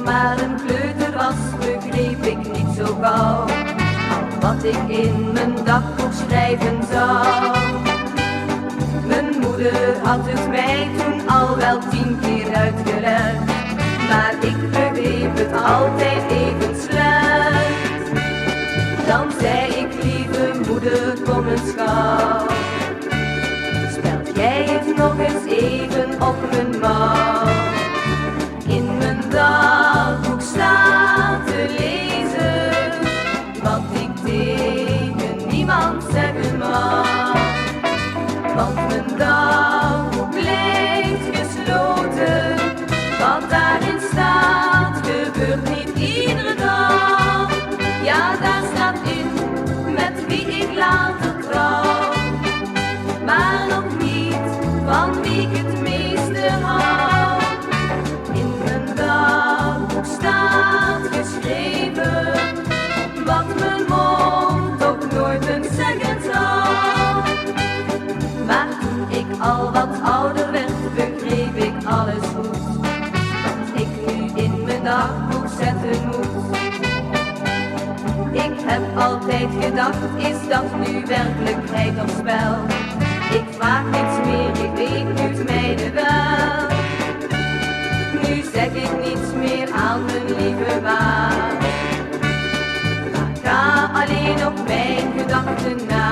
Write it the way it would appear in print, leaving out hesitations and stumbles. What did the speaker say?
maar een kleuter was, begreep ik niet zo gauw al wat ik in mijn dagboek schrijven zou. Mijn moeder had het mij toen al wel 10 keer uitgelegd, maar ik begreep het altijd even slecht. Dan zei ik, lieve moeder, kom eens gauw, speld jij het nog eens even op mijn mouw. In mijn dagboek staat te lezen wat ik tegen niemand zeggen mag, want mijn dagboek blijft gesloten. Wat daarin staat gebeurt niet iedere dag. Ja, daar staat in met wie ik later trouw, maar nog niet van wie ik het meeste hou. In mijn dagboek staat geschreven wat mijn mond ook nooit eens zeggen zou. Maar toen ik al wat ouder werd, begreep ik alles goed, wat ik nu in mijn dagboek zetten moet. Ik heb altijd gedacht, is dat nu werkelijkheid of spel? Ik vraag niets meer, ik weet nu het mijne wel. Nu zeg ik niets meer aan mijn lieve baas, maar ga alleen op mijn gedachten na.